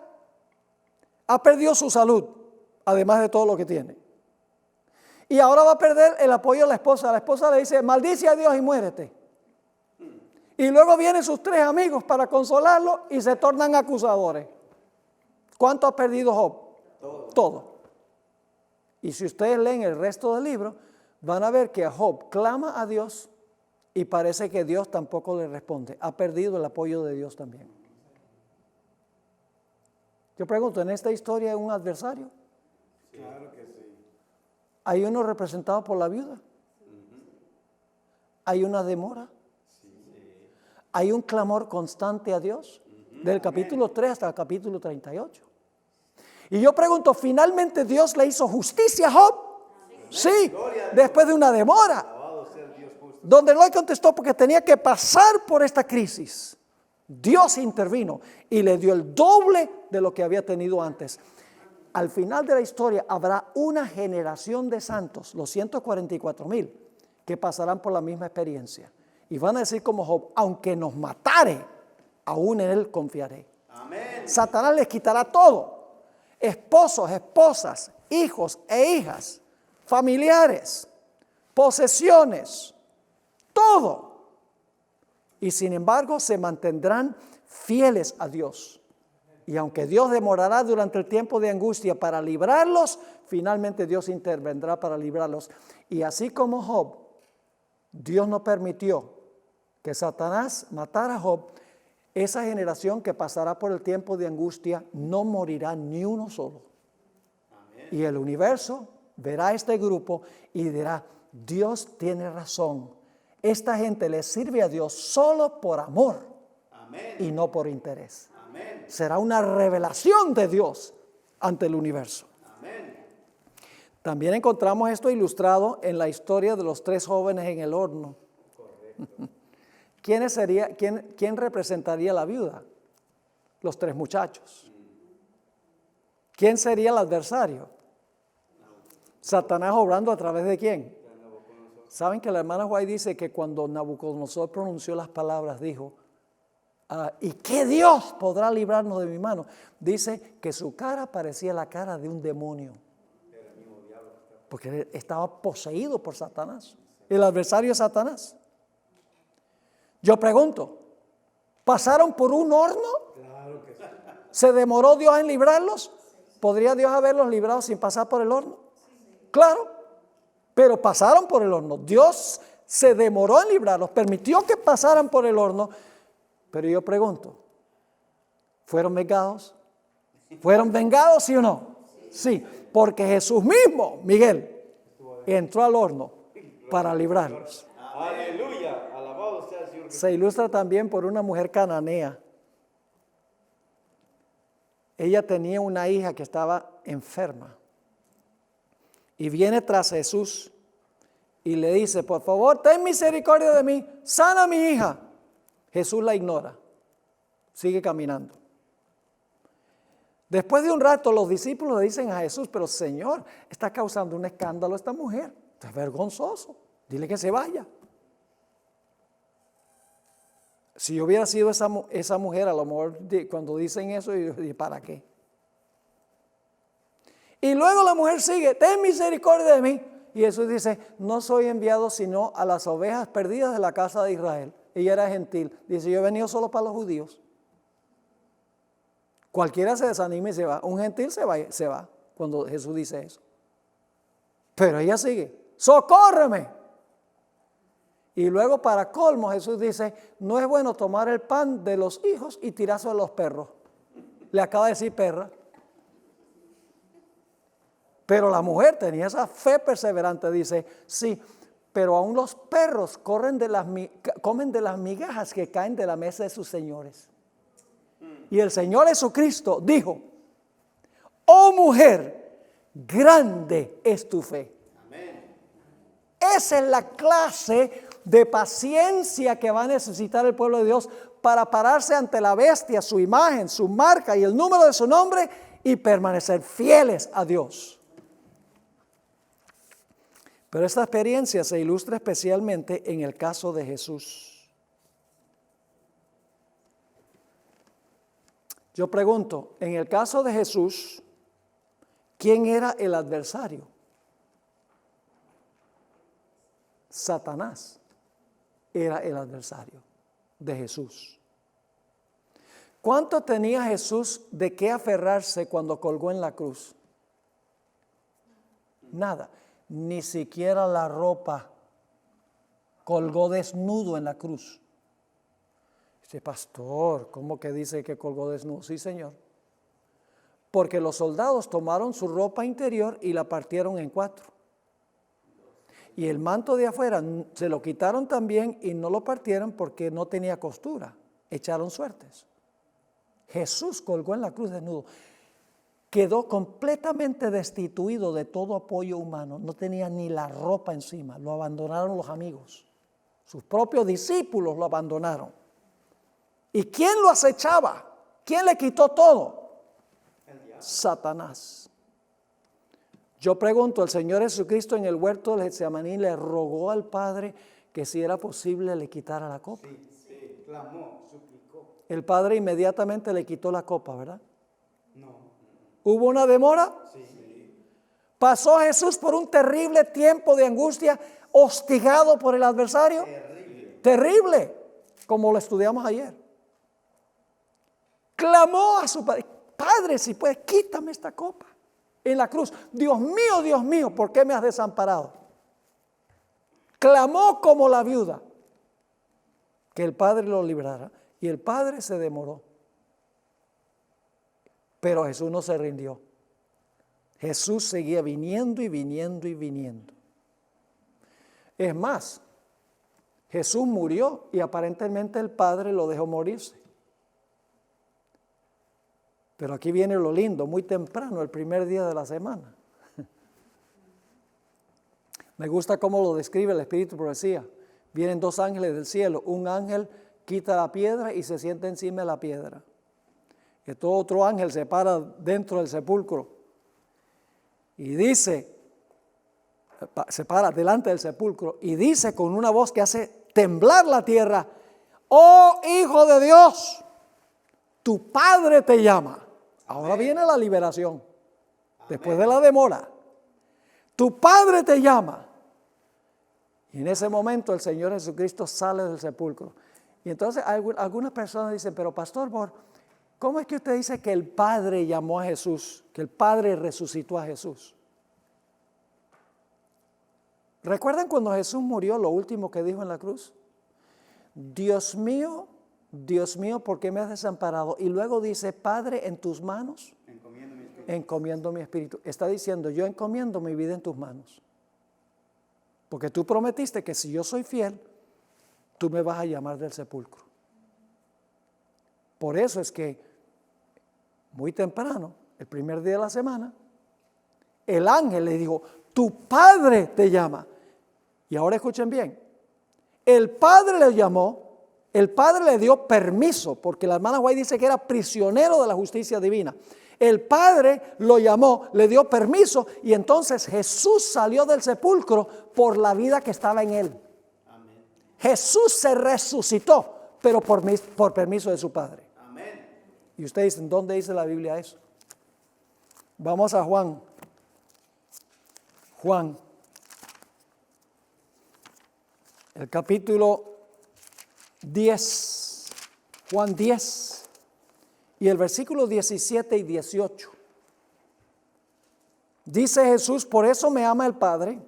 S1: ha perdido su salud, además de todo lo que tiene. Y ahora va a perder el apoyo de la esposa. La esposa le dice, maldice a Dios y muérete. Y luego vienen sus tres amigos para consolarlo y se tornan acusadores. ¿Cuánto ha perdido Job? Todo. Y si ustedes leen el resto del libro, van a ver que Job clama a Dios y parece que Dios tampoco le responde. Ha perdido el apoyo de Dios también. Yo pregunto, ¿en esta historia hay un adversario? Claro que sí. ¿Hay uno representado por la viuda? ¿Hay una demora? ¿Hay un clamor constante a Dios? Del capítulo 3 hasta el capítulo 38. Y yo pregunto, ¿finalmente Dios le hizo justicia a Job? Sí, después de una demora. Donde no le contestó porque tenía que pasar por esta crisis. Dios intervino y le dio el doble de lo que había tenido antes. Al final de la historia habrá una generación de santos, los 144,000, que pasarán por la misma experiencia. Y van a decir como Job, aunque nos matare, aún en él confiaré. Amén. Satanás les quitará todo, esposos, esposas, hijos e hijas, familiares, posesiones, todo. Y sin embargo se mantendrán fieles a Dios. Y aunque Dios demorará durante el tiempo de angustia para librarlos, finalmente Dios intervendrá para librarlos. Y así como Job, Dios no permitió que Satanás matara a Job, esa generación que pasará por el tiempo de angustia no morirá ni uno solo. Amén. Y el universo verá a este grupo y dirá, Dios tiene razón. Esta gente le sirve a Dios solo por amor. Amén. Y no por interés. Amén. Será una revelación de Dios ante el universo. Amén. También encontramos esto ilustrado en la historia de los 3 jóvenes en el horno. Correcto. ¿Quién representaría a la viuda? Los 3 muchachos. ¿Quién sería el adversario? Satanás obrando a través de quién. ¿Saben que la hermana White dice que cuando Nabucodonosor pronunció las palabras dijo, ¿y qué Dios podrá librarnos de mi mano? Dice que su cara parecía la cara de un demonio. Porque estaba poseído por Satanás. El adversario es Satanás. Yo pregunto, ¿pasaron por un horno? Claro que sí. ¿Se demoró Dios en librarlos? ¿Podría Dios haberlos librado sin pasar por el horno? Claro, pero pasaron por el horno. Dios se demoró en librarlos, permitió que pasaran por el horno. Pero yo pregunto, ¿fueron vengados? ¿Fueron vengados, sí o no? Sí, porque Jesús mismo, Miguel, entró al horno para librarlos. Aleluya, alabado sea el Señor. Se ilustra también por una mujer cananea. Ella tenía una hija que estaba enferma y viene tras Jesús y le dice, por favor, ten misericordia de mí, sana a mi hija. Jesús la ignora, sigue caminando. Después de un rato los discípulos le dicen a Jesús, pero Señor, está causando un escándalo esta mujer, es vergonzoso, dile que se vaya. Si yo hubiera sido esa mujer, a lo mejor cuando dicen eso, yo digo, ¿para qué? Y luego la mujer sigue, ten misericordia de mí. Y Jesús dice, no soy enviado sino a las ovejas perdidas de la casa de Israel. Ella era gentil. Dice, yo he venido solo para los judíos. Cualquiera se desanima y se va. Un gentil se va cuando Jesús dice eso. Pero ella sigue, socórreme. Y luego para colmo Jesús dice, no es bueno tomar el pan de los hijos y tirárselo a los perros. Le acaba de decir perra. Pero la mujer tenía esa fe perseverante, dice, sí, pero aún los perros comen de las migajas que caen de la mesa de sus señores. Y el Señor Jesucristo dijo, oh mujer, grande es tu fe. Amén. Esa es la clase de paciencia que va a necesitar el pueblo de Dios para pararse ante la bestia, su imagen, su marca y el número de su nombre y permanecer fieles a Dios. Pero esta experiencia se ilustra especialmente en el caso de Jesús. Yo pregunto, en el caso de Jesús, ¿quién era el adversario? Satanás era el adversario de Jesús. ¿Cuánto tenía Jesús de qué aferrarse cuando colgó en la cruz? Nada. Ni siquiera la ropa, colgó desnudo en la cruz. Dice, pastor, ¿cómo que dice que colgó desnudo? Sí, Señor. Porque los soldados tomaron su ropa interior y la partieron en 4. Y el manto de afuera se lo quitaron también y no lo partieron porque no tenía costura. Echaron suertes. Jesús colgó en la cruz desnudo. Quedó completamente destituido de todo apoyo humano. No tenía ni la ropa encima. Lo abandonaron los amigos. Sus propios discípulos lo abandonaron. ¿Y quién lo acechaba? ¿Quién le quitó todo? Satanás. Yo pregunto, el Señor Jesucristo en el huerto del Getsemaní le rogó al Padre que si era posible le quitara la copa.
S2: Sí, clamó, suplicó.
S1: El Padre inmediatamente le quitó la copa, ¿verdad?
S2: No.
S1: ¿Hubo una demora?
S2: Sí.
S1: ¿Pasó Jesús por un terrible tiempo de angustia, hostigado por el adversario? Terrible, como lo estudiamos ayer. Clamó a su Padre, Padre, si puedes, quítame esta copa. En la cruz, Dios mío, ¿por qué me has desamparado? Clamó como la viuda que el Padre lo librara, y el Padre se demoró. Pero Jesús no se rindió. Jesús seguía viniendo y viniendo y viniendo. Es más, Jesús murió y aparentemente el Padre lo dejó morirse. Pero aquí viene lo lindo, muy temprano, el primer día de la semana. Me gusta cómo lo describe el Espíritu de Profecía. Vienen dos ángeles del cielo. Un ángel quita la piedra y se sienta encima de la piedra. Y todo otro ángel se para dentro del sepulcro y dice, se para delante del sepulcro y dice con una voz que hace temblar la tierra: oh Hijo de Dios, tu Padre te llama. Ahora viene la liberación, después de la demora. Tu Padre te llama. Y en ese momento el Señor Jesucristo sale del sepulcro. Y entonces algunas personas dicen, pero Pastor Bor, ¿cómo es que usted dice que el Padre llamó a Jesús, que el Padre resucitó a Jesús? ¿Recuerdan cuando Jesús murió, lo último que dijo en la cruz? Dios mío, ¿por qué me has desamparado? Y luego dice, Padre, en tus manos encomiendo mi espíritu. Está diciendo, yo encomiendo mi vida en tus manos. Porque tú prometiste que si yo soy fiel, tú me vas a llamar del sepulcro. Por eso es que muy temprano, el primer día de la semana, el ángel le dijo, tu Padre te llama. Y ahora escuchen bien, el Padre le llamó, el Padre le dio permiso, porque la hermana White dice que era prisionero de la justicia divina. El Padre lo llamó, le dio permiso, y entonces Jesús salió del sepulcro por la vida que estaba en él.
S2: Amén.
S1: Jesús se resucitó, pero por permiso de su Padre.
S2: Amén.
S1: Y ustedes dicen, ¿dónde dice la Biblia eso? Vamos a Juan. Juan, el capítulo 10, Juan 10, y el versículo 17 y 18. Dice Jesús, por eso me ama el Padre,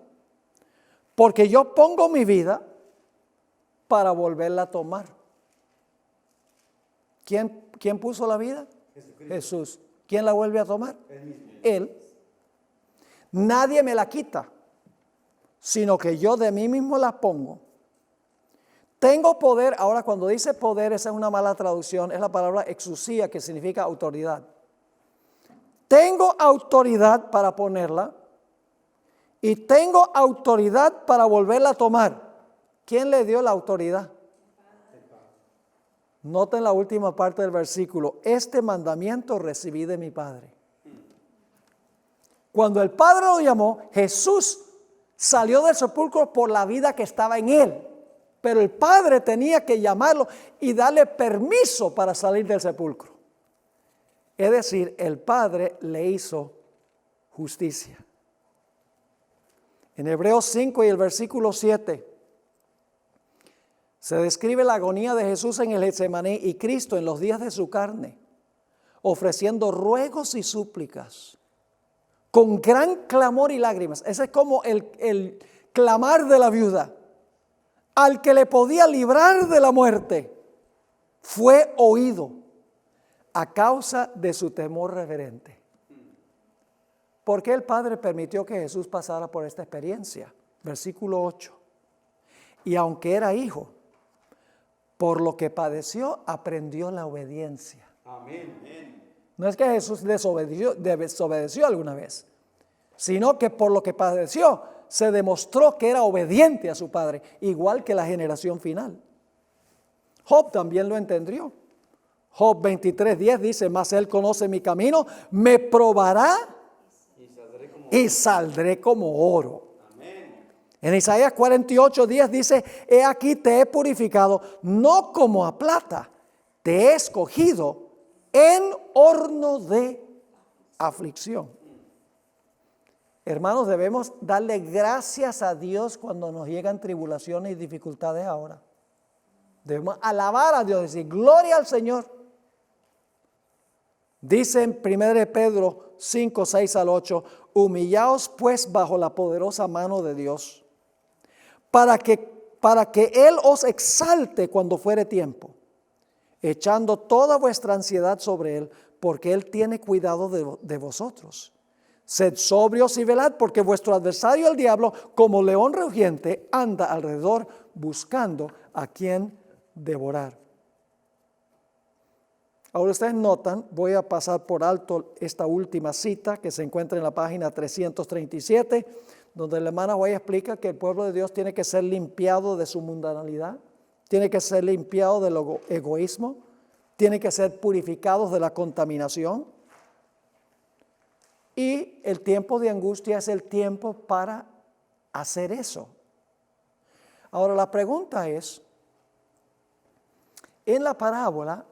S1: porque yo pongo mi vida para volverla a tomar. ¿Quién puso la vida? Jesús. ¿Quién la vuelve a tomar? Él. Nadie me la quita, sino que yo de mí mismo la pongo. Tengo poder, ahora cuando dice poder, esa es una mala traducción, es la palabra exousia, que significa autoridad. Tengo autoridad para ponerla y tengo autoridad para volverla a tomar. ¿Quién le dio la autoridad? Noten la última parte del versículo, este mandamiento recibí de mi Padre. Cuando el Padre lo llamó, Jesús salió del sepulcro por la vida que estaba en él. Pero el Padre tenía que llamarlo y darle permiso para salir del sepulcro. Es decir, el Padre le hizo justicia. En Hebreos 5 y el versículo 7 se describe la agonía de Jesús en el Getsemaní y Cristo en los días de su carne, ofreciendo ruegos y súplicas con gran clamor y lágrimas. Ese es como el clamar de la viuda. Al que le podía librar de la muerte, fue oído a causa de su temor reverente. ¿Por qué el Padre permitió que Jesús pasara por esta experiencia? Versículo 8. Y aunque era hijo, por lo que padeció, aprendió la obediencia.
S2: Amén.
S1: No es que Jesús desobedeció alguna vez, sino que por lo que padeció, se demostró que era obediente a su Padre, igual que la generación final. Job también lo entendió. Job 23:10 dice, mas Él conoce mi camino, me probará y saldré como oro.
S2: Amén.
S1: En Isaías 48:10 dice, he aquí te he purificado, no como a plata, te he escogido en horno de aflicción. Hermanos, debemos darle gracias a Dios cuando nos llegan tribulaciones y dificultades ahora. Debemos alabar a Dios, decir, gloria al Señor. Dice en 1 Pedro 5:6-8, humillaos pues bajo la poderosa mano de Dios, para que Él os exalte cuando fuere tiempo, echando toda vuestra ansiedad sobre Él, porque Él tiene cuidado de vosotros. Sed sobrios y velad, porque vuestro adversario el diablo, como león rugiente, anda alrededor buscando a quien devorar. Ahora ustedes notan, voy a pasar por alto esta última cita que se encuentra en la página 337, donde la hermana White explica que el pueblo de Dios tiene que ser limpiado de su mundanalidad, tiene que ser limpiado del egoísmo, tiene que ser purificados de la contaminación. Y el tiempo de angustia es el tiempo para hacer eso. Ahora la pregunta es, en la parábola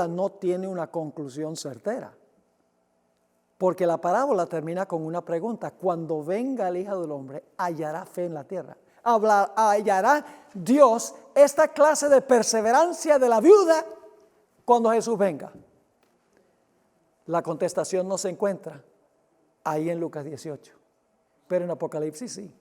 S1: no tiene una conclusión certera. Porque la parábola termina con una pregunta. Cuando venga el Hijo del Hombre, ¿hallará fe en la tierra? ¿Hallará Dios esta clase de perseverancia de la viuda cuando Jesús venga? La contestación no se encuentra ahí en Lucas 18, pero en Apocalipsis sí.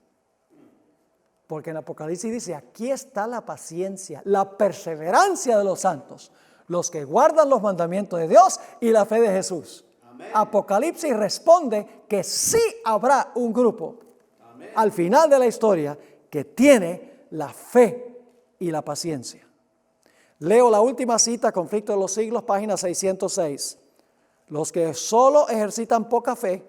S1: Porque en Apocalipsis dice, aquí está la paciencia, la perseverancia de los santos, los que guardan los mandamientos de Dios y la fe de Jesús. Amén. Apocalipsis responde que sí habrá un grupo al final de la historia que tiene la fe y la paciencia. Leo la última cita, Conflicto de los Siglos, página 606. Los que solo ejercitan poca fe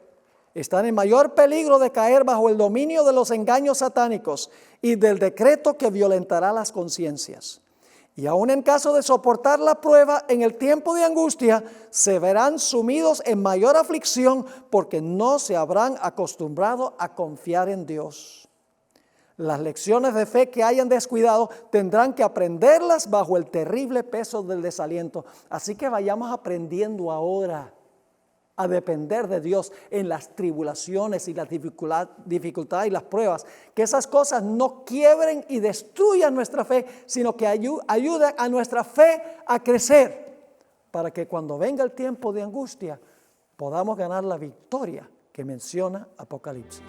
S1: están en mayor peligro de caer bajo el dominio de los engaños satánicos y del decreto que violentará las conciencias. Y aun en caso de soportar la prueba en el tiempo de angustia, se verán sumidos en mayor aflicción porque no se habrán acostumbrado a confiar en Dios. Las lecciones de fe que hayan descuidado tendrán que aprenderlas bajo el terrible peso del desaliento. Así que vayamos aprendiendo ahora a depender de Dios en las tribulaciones y las dificultades y las pruebas. Que esas cosas no quiebren y destruyan nuestra fe, sino que ayuden a nuestra fe a crecer, para que cuando venga el tiempo de angustia podamos ganar la victoria que menciona Apocalipsis.